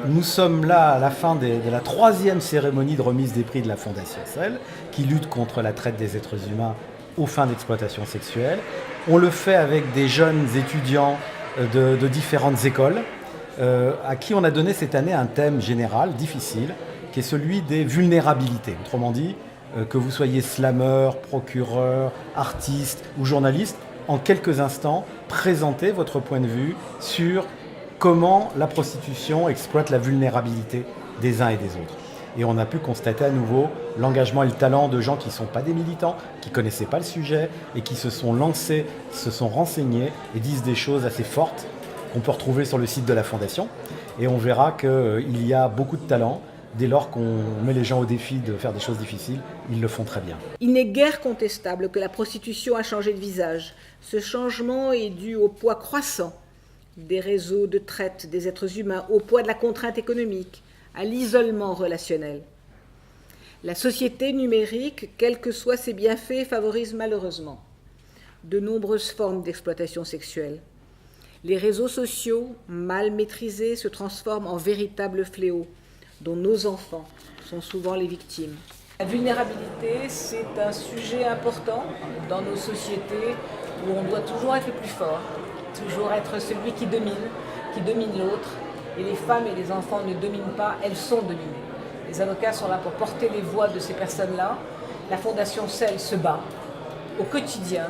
Nous sommes là à la fin de la troisième cérémonie de remise des prix de la Fondation CEL, qui lutte contre la traite des êtres humains aux fins d'exploitation sexuelle. On le fait avec des jeunes étudiants de différentes écoles, à qui on a donné cette année un thème général, difficile, qui est celui des vulnérabilités. Autrement dit, que vous soyez slameur, procureur, artiste ou journaliste, en quelques instants, présentez votre point de vue sur comment la prostitution exploite la vulnérabilité des uns et des autres. Et on a pu constater à nouveau l'engagement et le talent de gens qui ne sont pas des militants, qui ne connaissaient pas le sujet et qui se sont lancés, se sont renseignés et disent des choses assez fortes qu'on peut retrouver sur le site de la Fondation. Et on verra qu'il y a beaucoup de talent. Dès lors qu'on met les gens au défi de faire des choses difficiles, ils le font très bien. Il n'est guère contestable que la prostitution a changé de visage. Ce changement est dû au poids croissant des réseaux de traite des êtres humains, au poids de la contrainte économique, à l'isolement relationnel. La société numérique, quels que soient ses bienfaits, favorise malheureusement de nombreuses formes d'exploitation sexuelle. Les réseaux sociaux, mal maîtrisés, se transforment en véritables fléaux dont nos enfants sont souvent les victimes. La vulnérabilité, c'est un sujet important dans nos sociétés où on doit toujours être le plus fort, toujours être celui qui domine l'autre. Et les femmes et les enfants ne dominent pas, elles sont dominées. Les avocats sont là pour porter les voix de ces personnes-là. La Fondation CEL se bat au quotidien.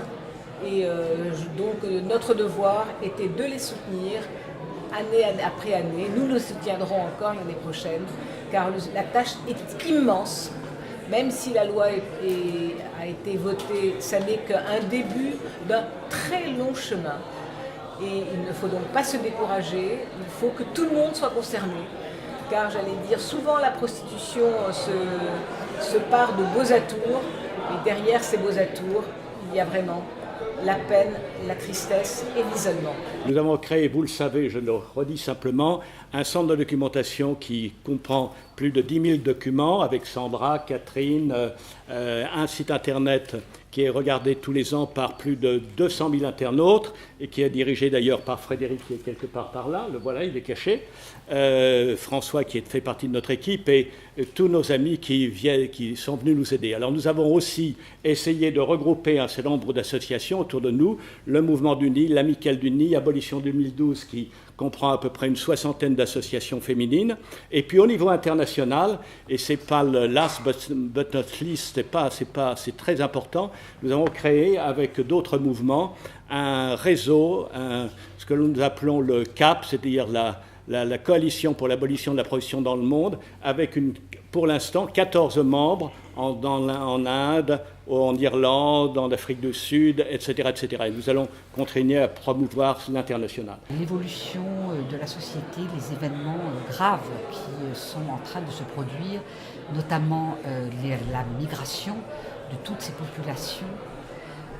Et donc notre devoir était de les soutenir année après année. Nous le soutiendrons encore l'année prochaine, car la tâche est immense. Même si la loi a été votée, ça n'est qu'un début d'un très long chemin. Et il ne faut donc pas se décourager, il faut que tout le monde soit concerné. Car j'allais dire, souvent la prostitution se part de beaux atours, et derrière ces beaux atours, il y a vraiment la peine, la tristesse et l'isolement. Nous avons créé, vous le savez, je le redis simplement, un centre de documentation qui comprend plus de 10 000 documents avec Sandra, Catherine, un site internet qui est regardé tous les ans par plus de 200 000 internautes et qui est dirigé d'ailleurs par Frédéric qui est quelque part par là, le voilà, il est caché, François qui fait partie de notre équipe et tous nos amis qui sont venus nous aider. Alors nous avons aussi essayé de regrouper un certain nombre d'associations autour de nous, le Mouvement du Nid, l'Amicale du Nid, Abolition 2012 qui comprend à peu près une 60aine d'associations féminines. Et puis au niveau international, et c'est pas le last but not least, c'est très important, nous avons créé avec d'autres mouvements un réseau, ce que nous appelons le CAP, c'est-à-dire la coalition pour l'abolition de la prostitution dans le monde, avec pour l'instant 14 membres en Inde, en Irlande, en Afrique du Sud, etc., etc. Et nous allons continuer à promouvoir l'international. L'évolution de la société, les événements graves qui sont en train de se produire, notamment la migration de toutes ces populations,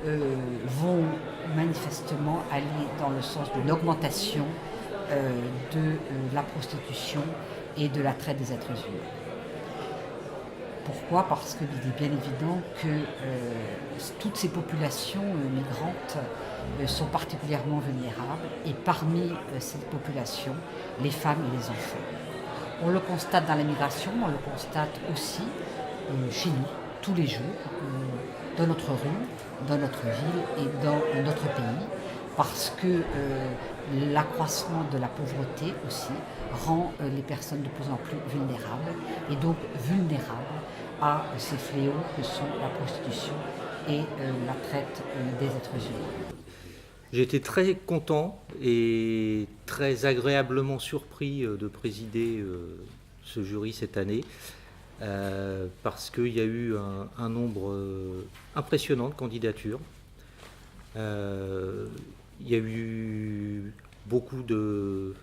vont manifestement aller dans le sens d'une augmentation de la prostitution et de la traite des êtres humains. Pourquoi ? Parce qu'il est bien évident que toutes ces populations migrantes sont particulièrement vulnérables et parmi cette population, les femmes et les enfants. On le constate dans la migration, on le constate aussi chez nous, tous les jours, dans notre rue, dans notre ville et dans notre pays, parce que l'accroissement de la pauvreté aussi rend les personnes de plus en plus vulnérables et donc vulnérables à ces fléaux que sont la prostitution et la traite des êtres humains. J'ai été très content et très agréablement surpris de présider ce jury cette année parce qu'il y a eu un nombre impressionnant de candidatures. Il y a eu beaucoup de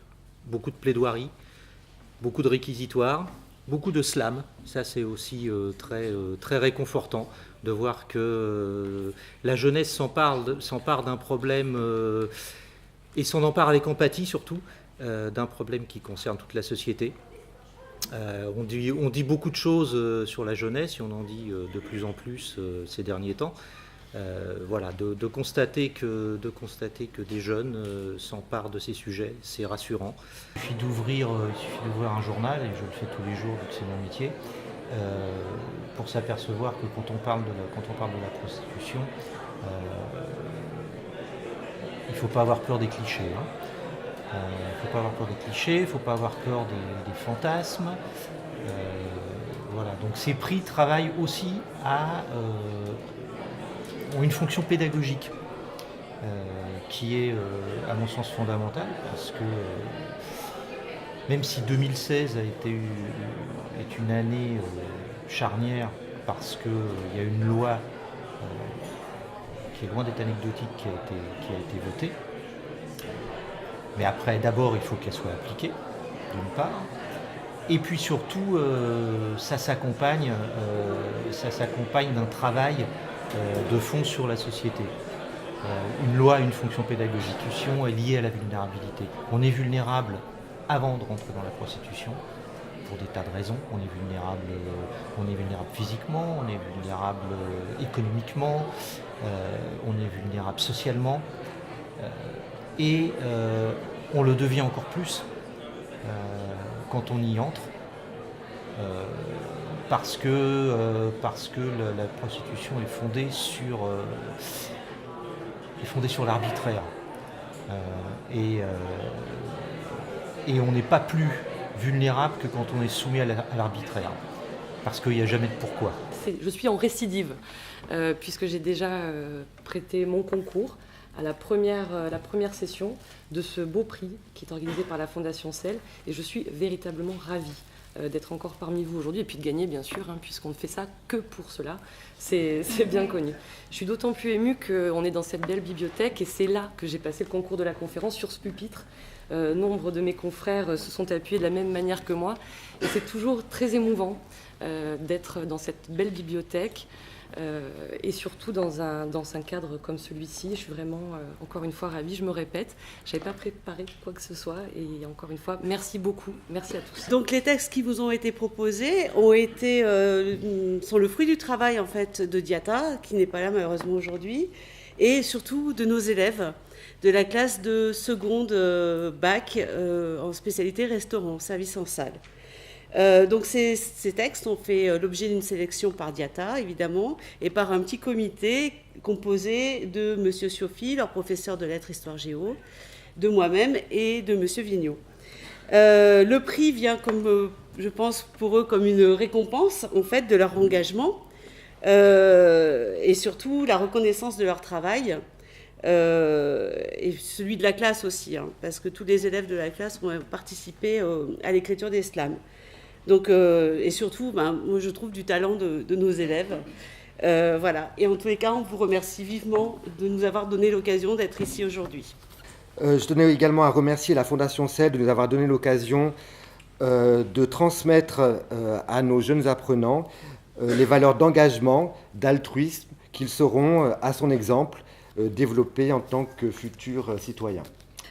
plaidoiries, beaucoup de réquisitoires, beaucoup de slams. Ça, c'est aussi très réconfortant de voir que la jeunesse s'empare d'un problème et s'en empare avec empathie surtout, d'un problème qui concerne toute la société. On dit beaucoup de choses sur la jeunesse et on en dit de plus en plus ces derniers temps. Voilà, de constater que des jeunes s'emparent de ces sujets, c'est rassurant. Il suffit d'ouvrir un journal, et je le fais tous les jours vu que c'est mon métier, pour s'apercevoir que quand on parle de la prostitution, il ne faut pas avoir peur des clichés. Il ne faut pas avoir peur des clichés, il ne faut pas avoir peur des fantasmes. Voilà. Donc ces prix travaillent aussi ont une fonction pédagogique qui est, à mon sens, fondamentale, parce que même si 2016 est une année charnière, parce qu'il y a une loi qui est loin d'être anecdotique qui a été votée, mais après, d'abord, il faut qu'elle soit appliquée, d'une part, et puis surtout, ça s'accompagne d'un travail de fond sur la société. Une loi a une fonction pédagogique. La prostitution est liée à la vulnérabilité. On est vulnérable avant de rentrer dans la prostitution, pour des tas de raisons. On est vulnérable physiquement, on est vulnérable économiquement, on est vulnérable socialement, et on le devient encore plus quand on y entre, parce que la prostitution est fondée sur l'arbitraire, et on n'est pas plus vulnérable que quand on est soumis à l'arbitraire, parce qu'il n'y a jamais de pourquoi. Je suis en récidive, puisque j'ai déjà prêté mon concours à la première session de ce beau prix qui est organisé par la Fondation CEL, et je suis véritablement ravie d'être encore parmi vous aujourd'hui, et puis de gagner bien sûr, puisqu'on ne fait ça que pour cela, c'est bien connu. Je suis d'autant plus émue qu'on est dans cette belle bibliothèque, et c'est là que j'ai passé le concours de la conférence, sur ce pupitre. Nombre de mes confrères se sont appuyés de la même manière que moi, et c'est toujours très émouvant d'être dans cette belle bibliothèque, et surtout dans un cadre comme celui-ci. Je suis vraiment encore une fois ravie, je me répète, je n'avais pas préparé quoi que ce soit, et encore une fois, merci beaucoup, merci à tous. Donc les textes qui vous ont été proposés sont le fruit du travail en fait de Diata, qui n'est pas là malheureusement aujourd'hui, et surtout de nos élèves de la classe de seconde bac en spécialité restaurant, service en salle. Donc ces textes ont fait l'objet d'une sélection par Diata, évidemment, et par un petit comité composé de M. Cioffi, leur professeur de lettres histoire géo, de moi-même et de M. Vigneault. Le prix vient, je pense, pour eux comme une récompense en fait, de leur engagement, et surtout la reconnaissance de leur travail, et celui de la classe aussi, parce que tous les élèves de la classe ont participé à l'écriture des slams. Donc, et surtout, moi je trouve du talent de nos élèves. Voilà. Et en tous les cas, on vous remercie vivement de nous avoir donné l'occasion d'être ici aujourd'hui. Je tenais également à remercier la Fondation CEL de nous avoir donné l'occasion de transmettre à nos jeunes apprenants les valeurs d'engagement, d'altruisme qu'ils sauront, à son exemple, développer en tant que futurs citoyens.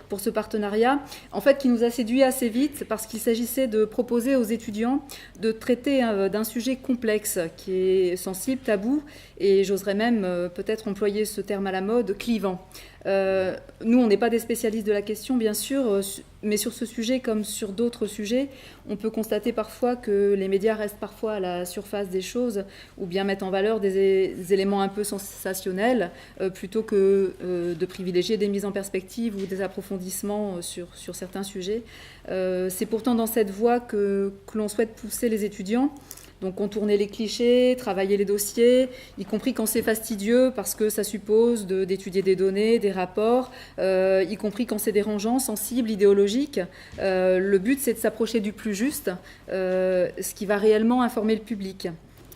Pour ce partenariat, en fait, qui nous a séduit assez vite, parce qu'il s'agissait de proposer aux étudiants de traiter d'un sujet complexe, qui est sensible, tabou, et j'oserais même peut-être employer ce terme à la mode, clivant. Nous, on n'est pas des spécialistes de la question, bien sûr, mais sur ce sujet, comme sur d'autres sujets, on peut constater parfois que les médias restent parfois à la surface des choses, ou bien mettent en valeur des éléments un peu sensationnels, plutôt que de privilégier des mises en perspective ou des approfondissements sur certains sujets. C'est pourtant dans cette voie que l'on souhaite pousser les étudiants. Donc contourner les clichés, travailler les dossiers, y compris quand c'est fastidieux parce que ça suppose d'étudier des données, des rapports, y compris quand c'est dérangeant, sensible, idéologique. Le but, c'est de s'approcher du plus juste, ce qui va réellement informer le public.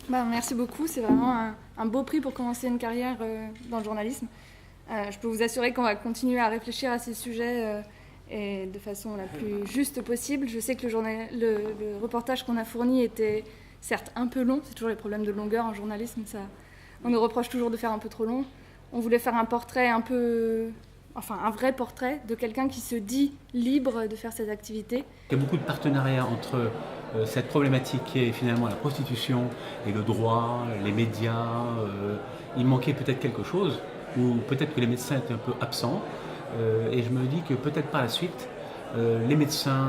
Merci beaucoup, c'est vraiment un beau prix pour commencer une carrière dans le journalisme. Je peux vous assurer qu'on va continuer à réfléchir à ces sujets et de façon la plus juste possible. Je sais que le reportage qu'on a fourni était certes un peu long, c'est toujours les problèmes de longueur en journalisme, on nous reproche toujours de faire un peu trop long. On voulait faire un portrait un peu un vrai portrait de quelqu'un qui se dit libre de faire ces activités. Il y a beaucoup de partenariats entre cette problématique qui est finalement la prostitution et le droit, les médias. Il manquait peut-être quelque chose, ou peut-être que les médecins étaient un peu absents. Et je me dis que peut-être par la suite, les médecins,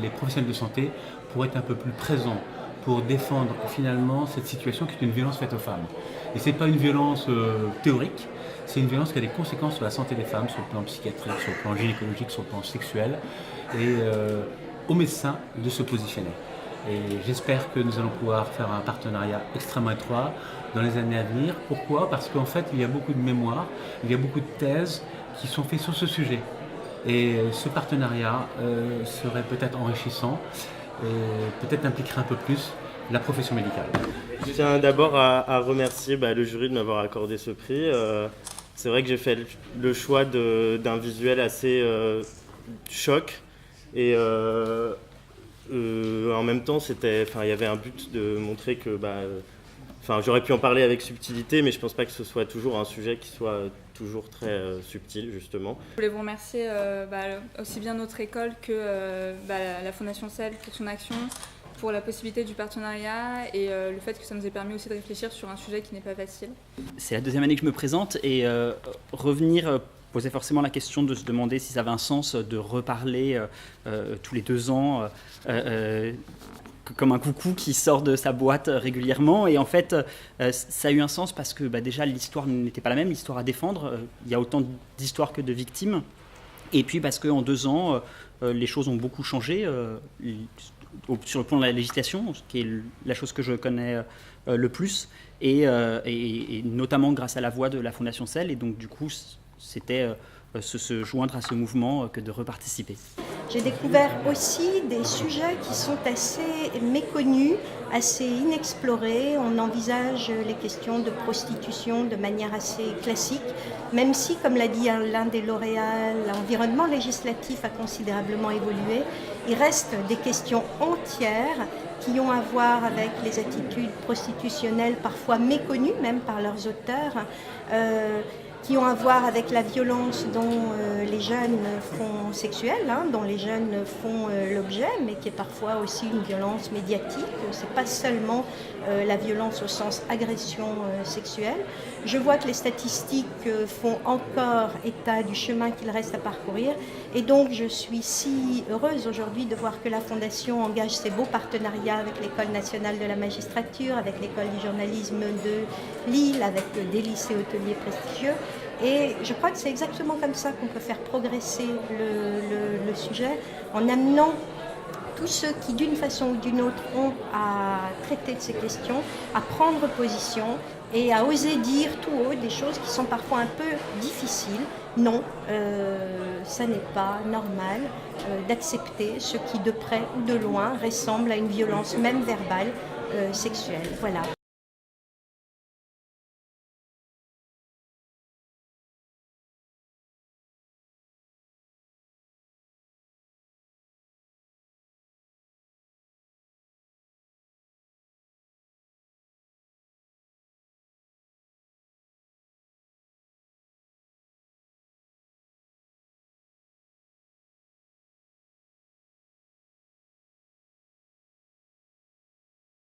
les professionnels de santé pourraient être un peu plus présents pour défendre finalement cette situation qui est une violence faite aux femmes. Et ce n'est pas une violence théorique, c'est une violence qui a des conséquences sur la santé des femmes, sur le plan psychiatrique, sur le plan gynécologique, sur le plan sexuel, et aux médecins de se positionner. Et j'espère que nous allons pouvoir faire un partenariat extrêmement étroit dans les années à venir. Pourquoi ? Parce qu'en fait, il y a beaucoup de mémoires, il y a beaucoup de thèses qui sont faites sur ce sujet. Et ce partenariat serait peut-être enrichissant et peut-être impliquerait un peu plus la profession médicale. Je tiens d'abord à remercier le jury de m'avoir accordé ce prix. C'est vrai que j'ai fait le choix d'un visuel assez choc et en même temps il y avait un but de montrer que j'aurais pu en parler avec subtilité, mais je pense pas que ce soit toujours un sujet qui soit toujours très subtil, justement. Je voulais vous remercier aussi bien notre école que la Fondation CEL pour son action, pour la possibilité du partenariat et le fait que ça nous ait permis aussi de réfléchir sur un sujet qui n'est pas facile. C'est la deuxième année que je me présente et revenir posait forcément la question de se demander si ça avait un sens de reparler tous les 2 ans comme un coucou qui sort de sa boîte régulièrement. Et en fait, ça a eu un sens parce que déjà l'histoire n'était pas la même, l'histoire à défendre. Il y a autant d'histoires que de victimes. Et puis parce qu'en 2 ans, les choses ont beaucoup changé sur le plan de la législation, qui est la chose que je connais le plus, et notamment grâce à la voix de la Fondation CEL. Et donc du coup, c'était se joindre à ce mouvement que de reparticiper. J'ai découvert aussi des sujets qui sont assez méconnus, assez inexplorés. On envisage les questions de prostitution de manière assez classique, même si, comme l'a dit l'un des lauréats, l'environnement législatif a considérablement évolué. Il reste des questions entières qui ont à voir avec les attitudes prostitutionnelles, parfois méconnues même par leurs auteurs, qui ont à voir avec la violence dont les jeunes font sexuelle, dont les jeunes font l'objet, mais qui est parfois aussi une violence médiatique. Ce n'est pas seulement la violence au sens agression sexuelle. Je vois que les statistiques font encore état du chemin qu'il reste à parcourir. Et donc je suis si heureuse aujourd'hui de voir que la Fondation engage ces beaux partenariats avec l'École nationale de la magistrature, avec l'École du journalisme de Lille, avec des lycées hôteliers prestigieux. Et je crois que c'est exactement comme ça qu'on peut faire progresser le sujet, en amenant tous ceux qui, d'une façon ou d'une autre, ont à traiter de ces questions, à prendre position et à oser dire tout haut des choses qui sont parfois un peu difficiles. Non, ça n'est pas normal d'accepter ce qui, de près ou de loin, ressemble à une violence, même verbale, sexuelle. Voilà.